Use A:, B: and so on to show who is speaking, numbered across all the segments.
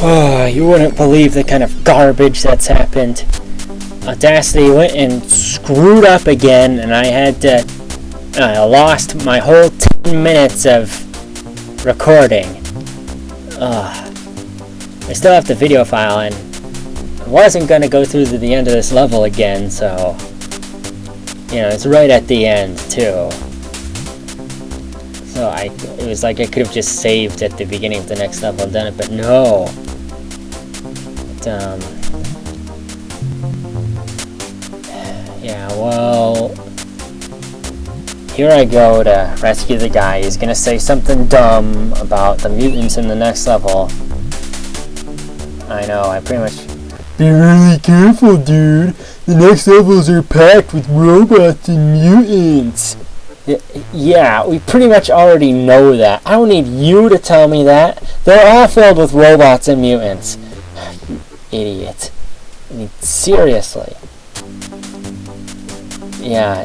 A: Oh, you wouldn't believe the kind of garbage that's happened. Audacity went and screwed up again, and I had to... I lost my whole 10 minutes of recording. I still have the video file, and I wasn't going to go through to the end of this level again, so... You know, it's right at the end, too. So it was like I could have just saved at the beginning of the next level and done it, but no. Yeah, well, here I go to rescue the guy. He's gonna say something dumb about the mutants in the next level. I know, I pretty much... Be really careful, dude. The next levels are packed with robots and mutants. Yeah, we pretty much already know that. I don't need you to tell me that. They're all filled with robots and mutants. You idiot. I mean, seriously. Yeah,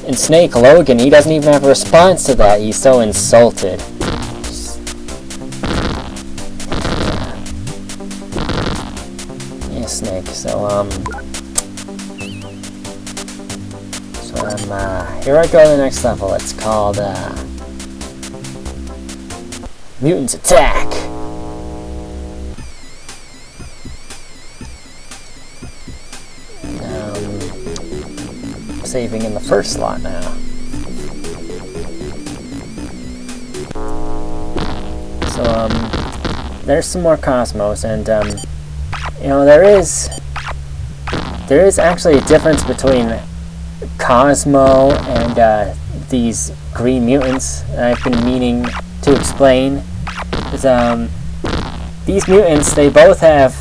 A: and Snake Logan, he doesn't even have a response to that. He's so insulted. Yeah, Snake. So here I go to the next level. It's called Mutants Attack. Saving in the first slot now. So there's some more Cosmos, and you know, there is actually a difference between Cosmo and these green mutants that I've been meaning to explain. Because these mutants, they both have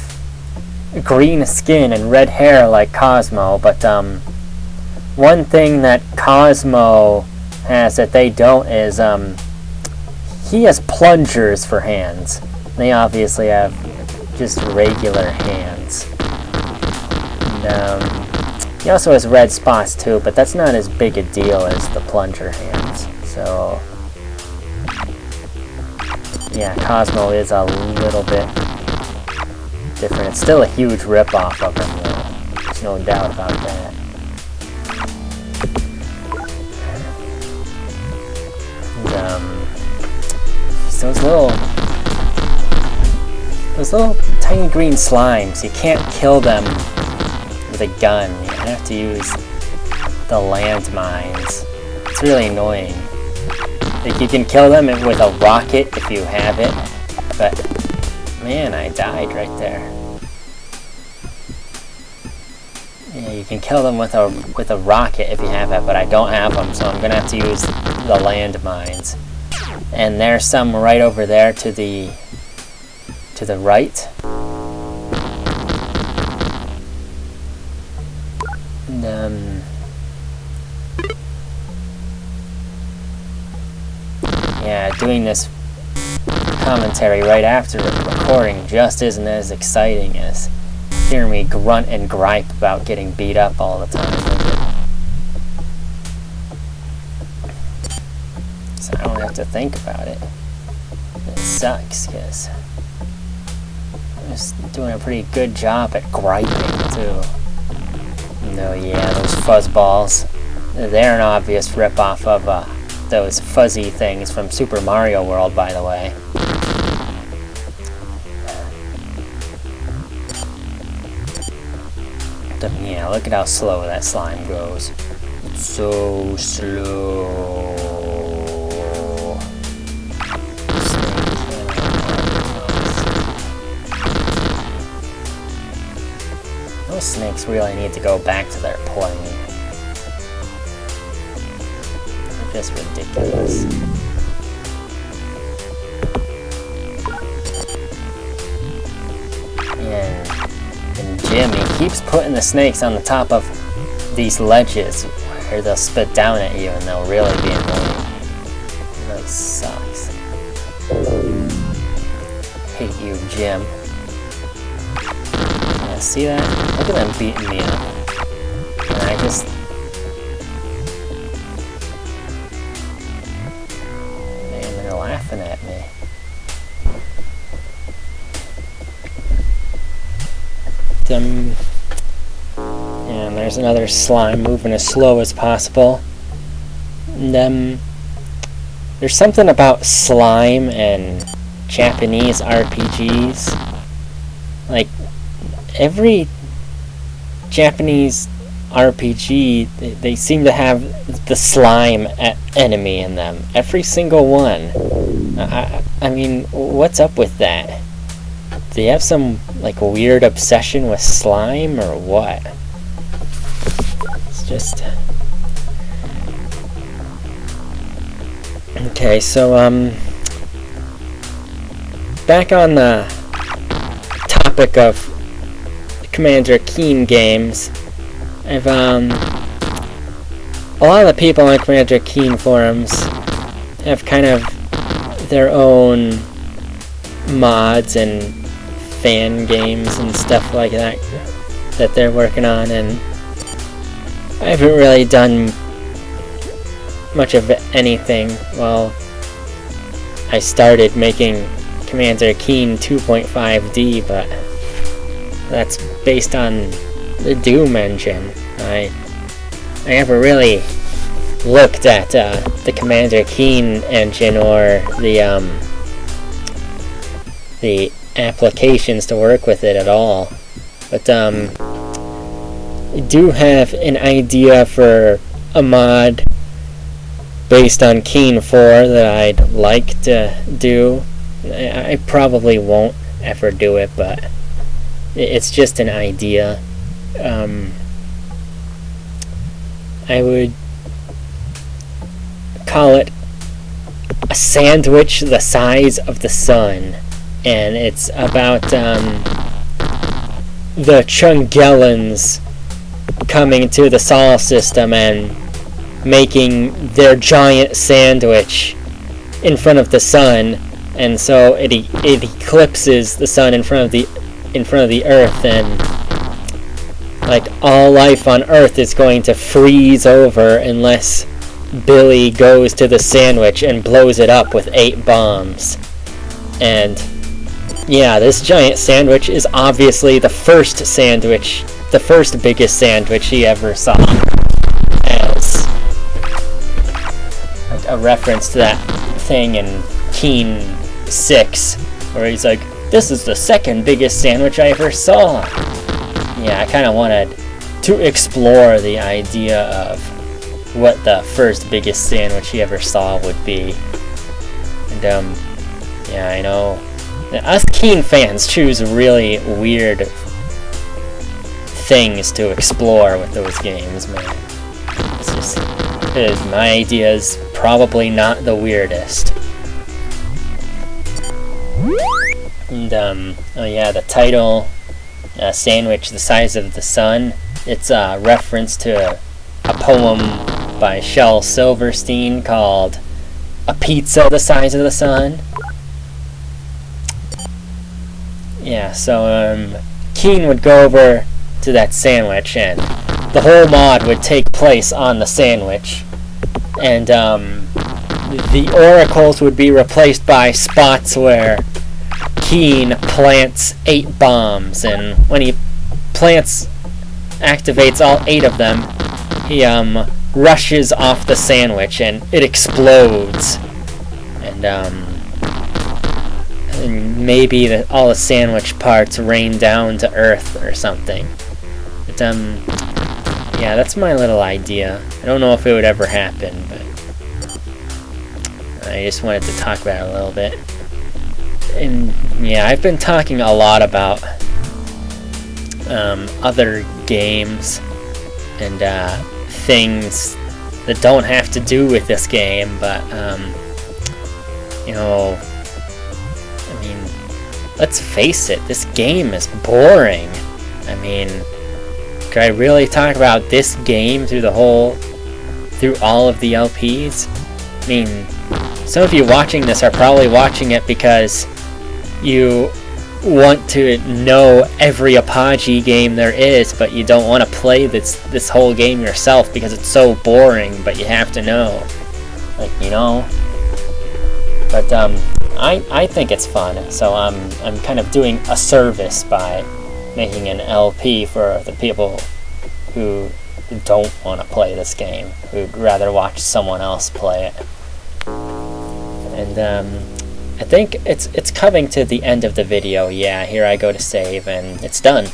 A: green skin and red hair like Cosmo, but one thing that Cosmo has that they don't is he has plungers for hands. They obviously have just regular hands. And, he also has red spots too, but that's not as big a deal as the plunger hands. So yeah, Cosmo is a little bit different. It's still a huge ripoff of him though. There's no doubt about that. And, those little tiny green slimes, you can't kill them with a gun. You have to use the landmines. It's really annoying. Like, you can kill them with a rocket if you have it, but man, I died right there. Yeah, you can kill them with a rocket if you have it, but I don't have them, so I'm gonna have to use the landmines. And there's some right over there to the right. And, yeah, doing this commentary right after recording just isn't as exciting as hearing me grunt and gripe about getting beat up all the time, is it? So I don't have to think about it. It sucks, because I'm just doing a pretty good job at griping, too. No, yeah, those fuzzballs. They're an obvious ripoff of those fuzzy things from Super Mario World, by the way. Yeah, look at how slow that slime goes. It's so slow. Those snakes really need to go back to their plane. They're just ridiculous. And Jim, he keeps putting the snakes on the top of these ledges where they'll spit down at you and they'll really be annoying. That sucks. Hate you, Jim. Yeah, see that? Look at them beating me up. And I just... Man, they're laughing at me. And there's another slime moving as slow as possible. And there's something about slime and Japanese RPGs. Like, every Japanese RPG, they seem to have the slime enemy in them. Every single one. I mean, what's up with that? Do you have some, like, weird obsession with slime, or what? It's just... Okay, so, back on the topic of Commander Keen games, I've, a lot of the people on Commander Keen forums have kind of their own mods and fan games and stuff like that that they're working on, and I haven't really done much of anything. Well, I started making Commander Keen 2.5D, but that's based on the Doom engine. I never really looked at the Commander Keen engine or the applications to work with it at all. But I do have an idea for a mod based on Keen 4 that I'd like to do. I probably won't ever do it, but it's just an idea. I would call it a sandwich the size of the sun, and it's about the Chungellans coming to the Sol system and making their giant sandwich in front of the sun, and so it eclipses the sun in front of the Earth, and like all life on Earth is going to freeze over unless Billy goes to the sandwich and blows it up with 8 bombs. And yeah, this giant sandwich is obviously the first biggest sandwich he ever saw, as like a reference to that thing in Keen 6 where he's like, this is the second biggest sandwich I ever saw. Yeah, I kind of wanted to explore the idea of what the first biggest sandwich he ever saw would be. And yeah, I know us Keen fans choose really weird things to explore with those games, man. It's just, my idea is probably not the weirdest. And oh yeah, the title, Sandwich the Size of the Sun, it's a reference to a poem by Shel Silverstein called A Pizza the Size of the Sun. Yeah, so Keen would go over to that sandwich, and the whole mod would take place on the sandwich, and the oracles would be replaced by spots where Keen plants 8 bombs, and when he activates all 8 of them, he rushes off the sandwich and it explodes, and maybe all the sandwich parts rain down to Earth or something. But yeah, that's my little idea. I don't know if it would ever happen, but I just wanted to talk about it a little bit. And yeah, I've been talking a lot about other games and things that don't have to do with this game, but you know, I mean, let's face it, this game is boring. I mean, could I really talk about this game through all of the LPs? I mean, some of you watching this are probably watching it because you want to know every Apogee game there is, but you don't want to play this whole game yourself because it's so boring, but you have to know. Like, you know? But I think it's fun, so I'm kind of doing a service by making an LP for the people who don't want to play this game, who'd rather watch someone else play it. And I think it's coming to the end of the video. Yeah, here I go to save, and it's done.